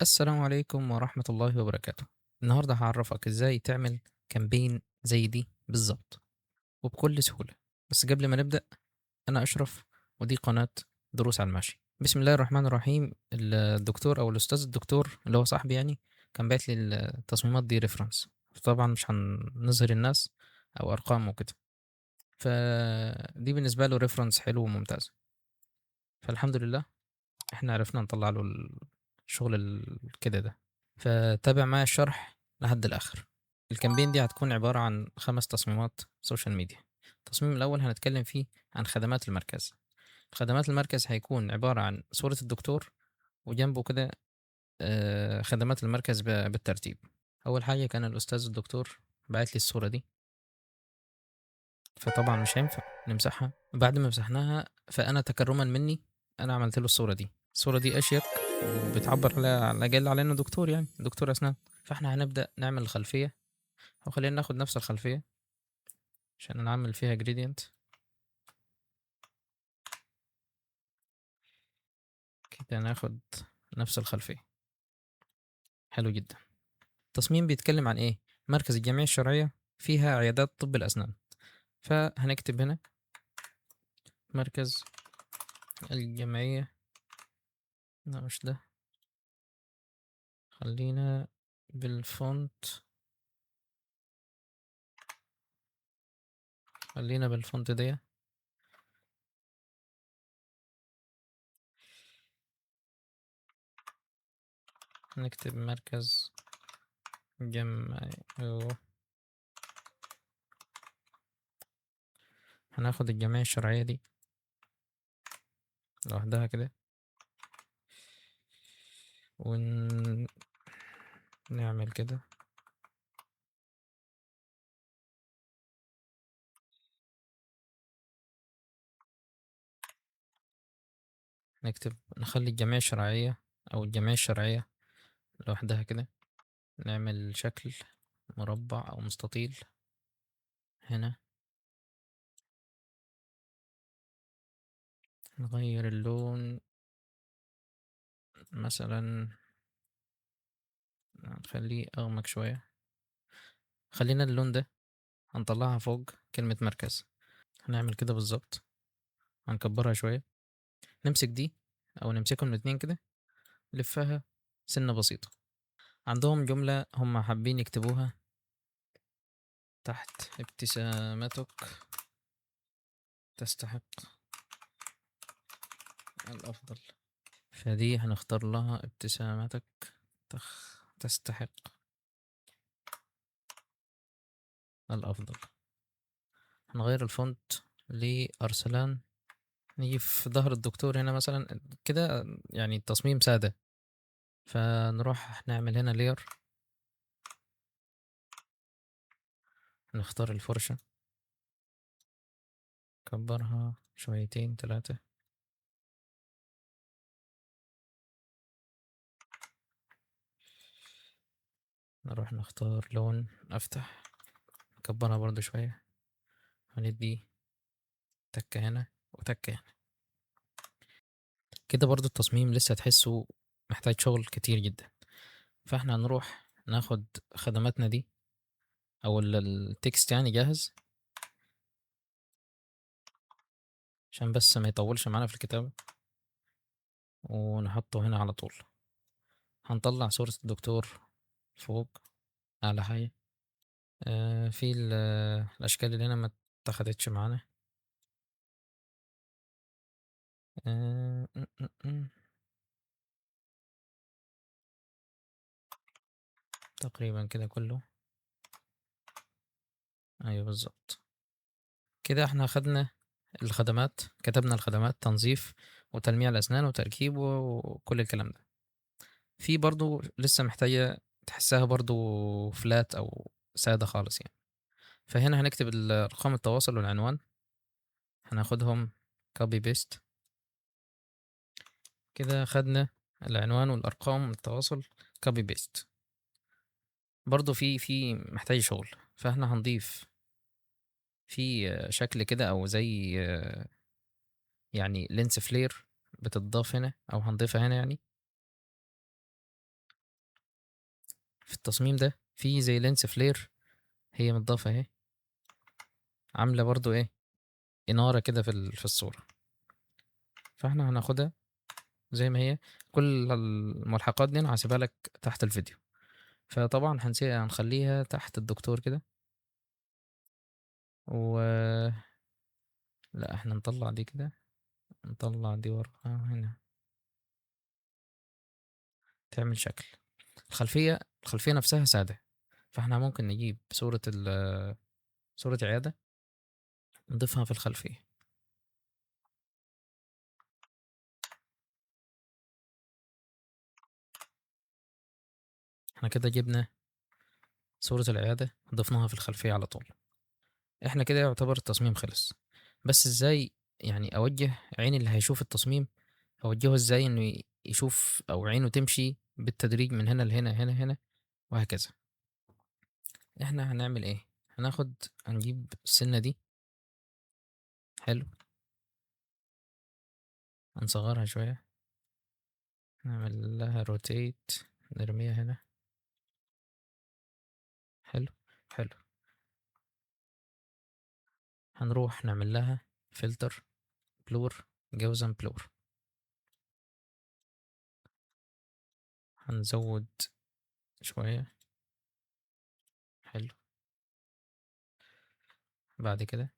السلام عليكم ورحمة الله وبركاته. النهاردة هاعرّفك إزاي تعمل campaign زي دي بالضبط وبكل سهولة. بس قبل ما نبدأ، أنا أشرف ودي قناة دروس على المشي. بسم الله الرحمن الرحيم. الدكتور أو الأستاذ الدكتور اللي هو صاحبي يعني كان باعت لي التصميمات دي reference، فطبعًا مش هنظهر الناس أو أرقام وكده، فدي بالنسبة له reference حلو وممتاز. فالحمد لله إحنا عرفنا نطلّع له الشغل كده ده. فتابع معايا الشرح لحد الآخر. الكامبين دي هتكون عبارة عن 5 تصميمات سوشيال ميديا. التصميم الأول هنتكلم فيه عن خدمات المركز. خدمات المركز هيكون عبارة عن صورة الدكتور وجنبه كده خدمات المركز بالترتيب. أول حاجة كان الأستاذ الدكتور باعت لي الصورة دي، فطبعًا مش هينفع نمسحها. بعد ما مسحناها فأنا تكرُّمًا منّي أنا عملت له الصورة دي. الصورة دي أشيك وبتعبّر على الأقل على إنه دكتور يعني، دكتور أسنان. فإحنا هنبدأ نعمل الخلفية، أو خلّينا ناخد نفس الخلفية عشان نعمل فيها gradient. كده ناخد نفس الخلفية. حلو جدًا. التصميم بيتكلم عن إيه؟ مركز الجمعية الشرعية فيها عيادات طب الأسنان. فهنكتب هنا مركز الجمعية. لأ مش ده، خلّينا بالfont خلّينا بالfont ديّة. نكتب مركز جمعية. هناخد الجمعية الشرعية دي لوحدها كده، نعمل كده. نخلّي الجمعية الشرعية أو الجمعية الشرعية لوحدها كده. نعمل شكل مربع أو مستطيل هنا. نغيّر اللون، مثلًا نخلّيه أغمق شوية. خلّينا اللون ده هنطلّعها فوق كلمة مركز. هنعمل كده بالضبط، هنكبّرها شوية. نمسك دي أو نمسكهم الاتنين كده، نلفّها سِنّة بسيطة. عندهم جملة هم حابين يكتبوها تحت: ابتسامتك تستحق الأفضل. فدي هنختار لها ابتسامتك تستحق الأفضل. هنغيّر الفونت لأرسلان. نيجي في ضهر الدكتور هنا مثلًا كده، يعني التصميم سادة، فنروح نعمل هنا layer. نختار الفرشة، نكبّرها شويتين 3. نروح نختار لون أفتح، نكبّرها برضه شوية، وندّي تَكّة هنا وتَكّة هنا. كده برضه التصميم لسه تحسّه محتاج شغل كتير جدًا. فإحنا هنروح ناخد خدماتنا دي أو الtext يعني جاهز، عشان بس ما يطوّلش معانا في الكتابة، ونحطّه هنا على طول. هنطلّع صورة الدكتور فوق أعلى حاجة. في الأشكال اللي هنا ما اتّخدتش معانا. آآ إمم، إمم، إمم. تقريبًا كده كُلّه. أيوه بالضبط. كده إحنا أخدنا الخدمات، كتبنا الخدمات: تنظيف وتلميع الأسنان وتركيب وكل الكلام ده. في برضه لسه محتاجة تحسّها برضه flat أو سادة خالص يعني. فهنا هنكتب أرقام التواصل والعنوان، هناخدهم copy paste. كده خدنا العنوان والأرقام التواصل copy paste. برضه في محتاج شغل، فإحنا هنضيف في شكل كده أو زي يعني lens flare بتتضاف هنا أو هنضيفها هنا يعني. في التصميم ده في زي لينس فلير هي متضافة اهي، عاملة برضو ايه إنارة كده في الصورة. فاحنا هناخدها زي ما هي، كل الملحقات دي انا هسيبها لك تحت الفيديو. فطبعا هنخليها تحت الدكتور كده، و لا احنا نطلع دي كده، نطلع دي وراها هنا، تعمل شكل. الخلفية نفسها سادة، فاحنا ممكن نجيب صورة عيادة نضيفها في الخلفية. احنا كده جبنا صورة العيادة ضفناها في الخلفية على طول. احنا كده يعتبر التصميم خلص. بس ازاي يعني اوجه عين اللي هيشوف التصميم، اوجهه ازاي انه يشوف او عينه تمشي بالتدريج من هنا لهنا، هنا هنا، وهكذا. احنا هنعمل ايه؟ هنجيب السنة دي، حلو، هنصغرها شوية، نعمل لها روتيت، نرميها هنا، حلو حلو. هنروح نعمل لها فلتر، بلور، جوزن بلور. هنزود شوية، حلو. بعد كده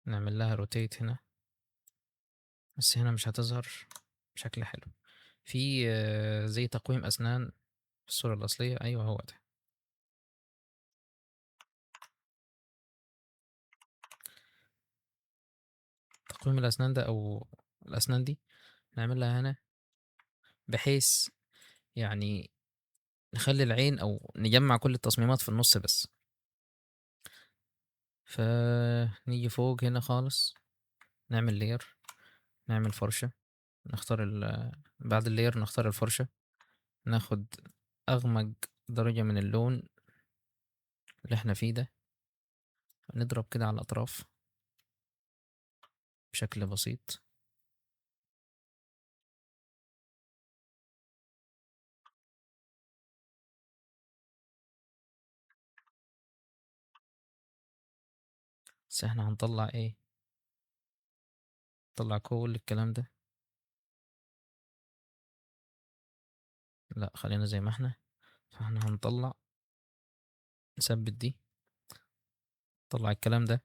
نعمل لها روتيت هنا، بس هنا مش هتظهر بشكل حلو. في زي تقويم أسنان في الصورة الأصلية، أيوه هو ده. تقويم الأسنان ده أو الأسنان دي نعملها هنا، بحيث يعني نخلي العين أو نجمع كل التصميمات في النص بس. فنيجي فوق هنا خالص، نعمل لير، نعمل فرشة، نختار بعد اللير نختار الفرشة، ناخد أغمق درجة من اللون اللي احنا فيه ده، نضرب كده على الأطراف بشكل بسيط. بس احنا هنطلع ايه؟ نطلع كل الكلام ده؟ لا، خلينا زي ما احنا. فاحنا هنطلع، نثبت دي، نطلع الكلام ده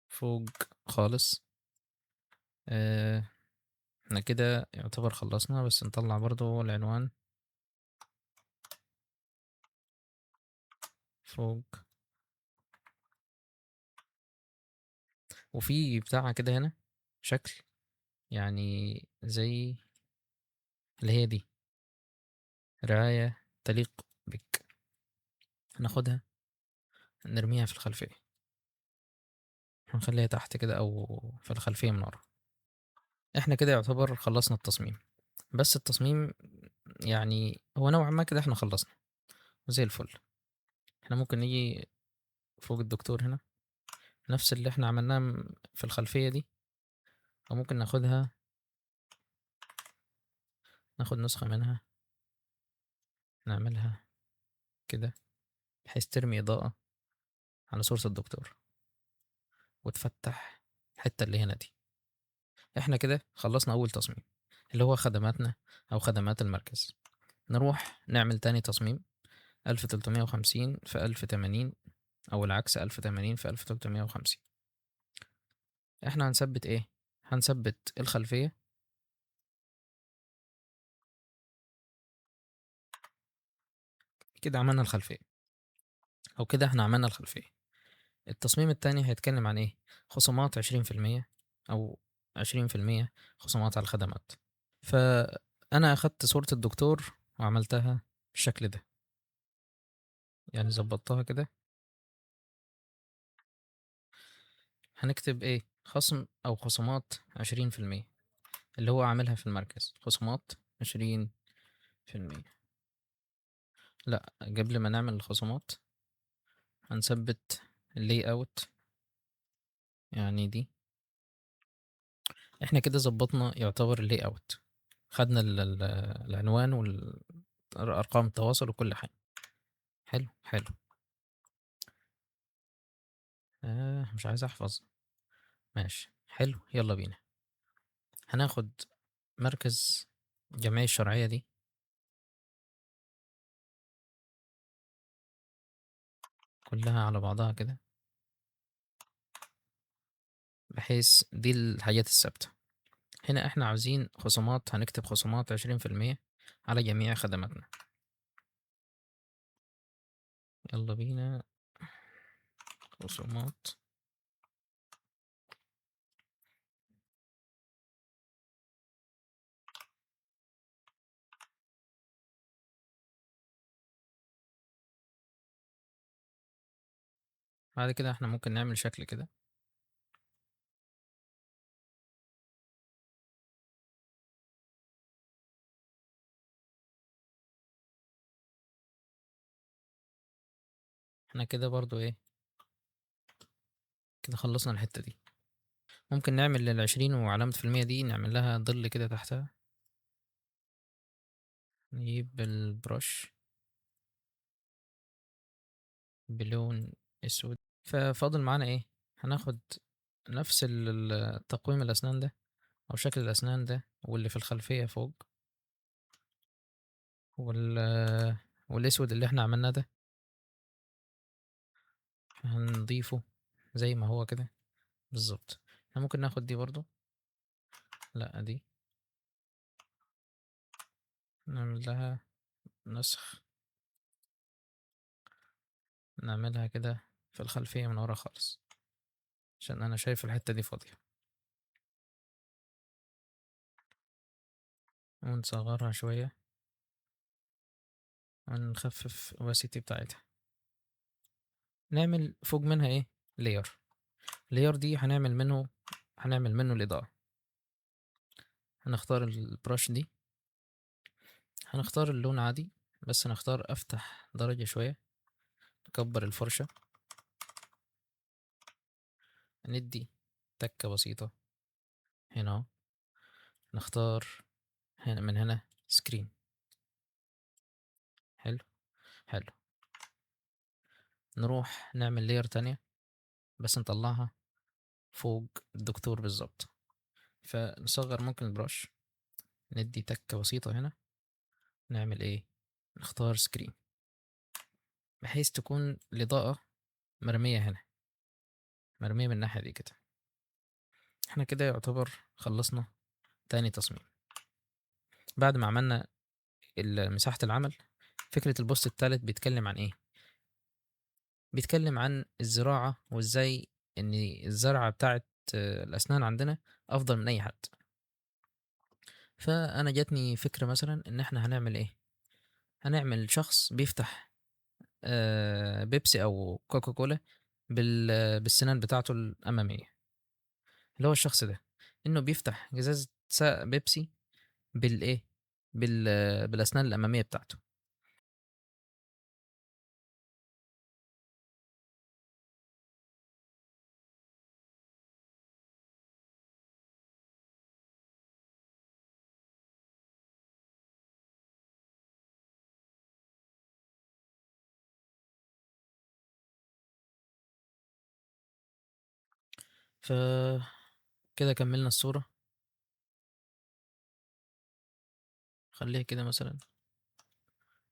فوق خالص. اه، احنا كده يعتبر خلصنا، بس نطلع برضو العنوان فوق. وفي بتاعة كده هنا شكل، يعني زي اللي هي دي، رعاية تليق بك، هناخدها نرميها في الخلفية، هنخليها تحت كده أو في الخلفية من ورا. احنا كده يعتبر خلصنا التصميم. بس التصميم يعني هو نوعا ما كده احنا خلصنا زي الفل. احنا ممكن نيجي فوق الدكتور هنا، نفس اللي احنا عملناه في الخلفية دي، أو ممكن ناخد نسخة منها، نعملها كده بحيث ترمي إضاءة على صورة الدكتور وتفتح الحتة اللي هنا دي. احنا كده خلصنا أول تصميم اللي هو خدماتنا أو خدمات المركز. نروح نعمل تاني تصميم، 1350 في 1080، أو العكس 1080 في 1350. احنا هنثبت ايه؟ هنثبت الخلفية كده، عملنا الخلفية، أو كده احنا عملنا الخلفية. التصميم التاني هيتكلم عن ايه؟ خصومات 20%، أو 20% خصومات على الخدمات. فأنا أخدت صورة الدكتور وعملتها بالشكل ده، يعني ظبطتها كده. هنكتب ايه؟ خصم أو خصومات 20%، اللي هو عاملها في المركز خصومات 20%. لا، قبل ما نعمل الخصومات هنثبت اللي اوت، يعني دي إحنا كده ضبّطنا يعتبر الlayout، خدنا العنوان أرقام التواصل وكل حاجة. حلو، حلو. مش عايز أحفظ. ماشي، حلو، يالّا بينا. هناخد مركز الجمعية الشرعية دي كلّها على بعضها كده، بحيث دي الحاجات الثابتة. هنا إحنا عاوزين خصومات، هنكتب خصومات 20% على جميع خدماتنا. يالّا بينا، خصومات. بعد كده إحنا ممكن نعمل شكل كده. إحنا كده برضه إيه، كده خلّصنا الحتّة دي. ممكن نعمل ال20 وعلامة في المِيّة دي نعمل لها ظِل كده تحتها. نجيب البrush بلون أسود. ففاضل معانا إيه، هناخد نفس تقويم الأسنان ده أو شكل الأسنان ده واللي في الخلفية فوق وال والأسود اللي إحنا عملناه ده، هنضيفه زي ما هو كده بالضبط. إحنا ممكن ناخد دي برضه، لأ دي، نعمل لها نسخ، نعملها كده في الخلفية من ورا خالص، عشان أنا شايف الحتّة دي فاضية، ونصغّرها شوية ونخفف الopacity بتاعتها. نعمل فوق منها إيه، layer. الlayer دي هنعمل منه الإضاءة. هنختار الbrush دي، هنختار اللون عادي، بس هنختار أفتح درجة شوية، نكبّر الفرشة، ندّي تَكّة بسيطة هنا أهو، نختار هنا من هنا screen. حلو، حلو. نروح نعمل layer تانية، بس نطلّعها فوق الدكتور بالضبط. فنصغّر ممكن الbrush، ندّي تَكّة بسيطة هنا، نعمل إيه، نختار screen، بحيث تكون الإضاءة مرمية هنا، مرمية من الناحية دي كده. إحنا كده يعتبر خلّصنا تاني تصميم. بعد ما عملنا مساحة العمل، فكرة البوست التالت بيتكلم عن إيه؟ بيتكلم عن الزراعة وإزاي إن الزرعة بتاعة الأسنان عندنا أفضل من أي حد. فأنا جاتني فكرة مثلًا إن إحنا هنعمل إيه، هنعمل شخص بيفتح بيبسي أو كوكا كولا بالسنان بتاعته الأمامية، اللي هو الشخص ده، إنه بيفتح إزازة بيبسي بالإيه، بالأسنان الأمامية بتاعته. فكده كمّلنا الصورة. خلّيها كده مثلًا،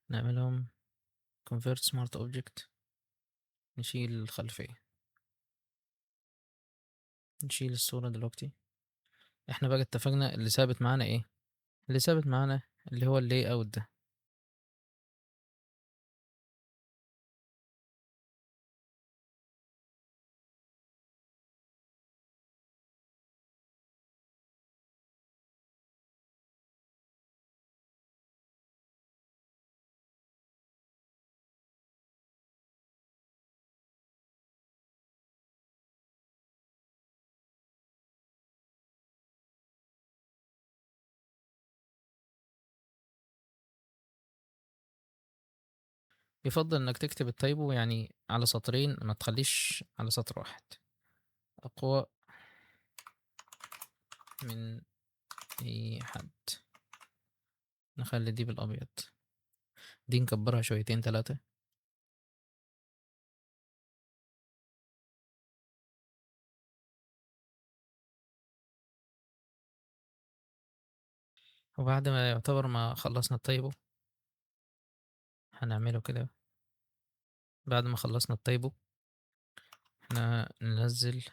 نعملهم convert smart object، نشيل الخلفية، نشيل الصورة دلوقتي. إحنا بقى اتفقنا اللي ثابت معانا إيه، اللي ثابت معانا اللي هو الlayout ده. يُفضّل إنك تكتب التايبو يعني على سطرين، ما تخلّيش على سطر واحد. أقوى من أي حد. نخلي دي بالأبيض، دي نكبرها شويتين 3. وبعد ما يعتبر ما خلصنا التايبو هنعمله كده. بعد ما خلصنا التايبو احنا ننزل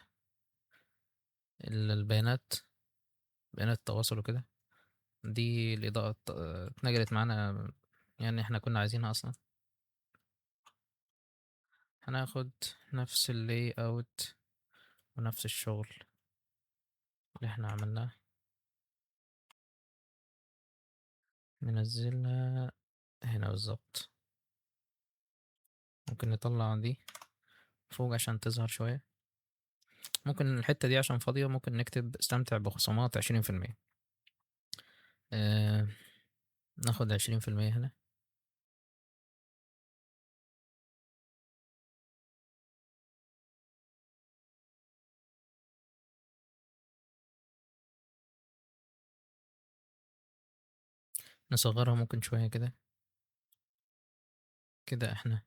البيانات، بيانات التواصل وكده. دي الإضاءة اتنقلت معانا، يعني احنا كنا عايزينها أصلا. هناخد نفس اللي اوت ونفس الشغل اللي احنا عملناه، ننزلها هنا بالظبط. ممكن نطلع دي فوق عشان تظهر شوية. ممكن الحتة دي عشان فاضية ممكن نكتب استمتع بخصومات 20%. آه ناخد 20% هنا. نصغرها ممكن شوية كده. كده احنا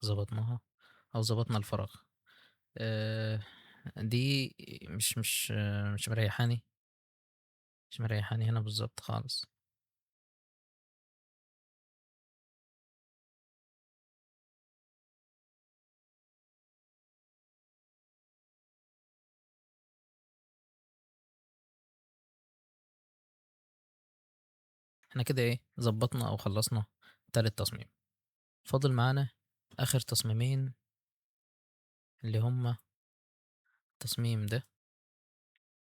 ظبطناها أو ظبطنا الفراغ. آه دي مش مريحاني، مش مريحاني هنا بالظبط خالص. احنا كده ايه ظبطنا أو خلصنا تالت تصميم. فاضل معانا آخر تصميمين اللي هما التصميم ده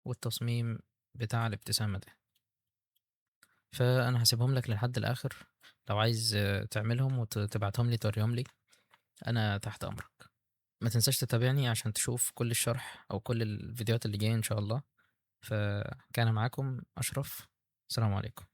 والتصميم بتاع الابتسامة ده. فأنا هسيبهم لك لحد الآخر، لو عايز تعملهم وتبعتهم لي توريهم لي، أنا تحت أمرك. ما تنساش تتابعني عشان تشوف كل الشرح أو كل الفيديوهات اللي جاية إن شاء الله. فكان معاكم أشرف، السلام عليكم.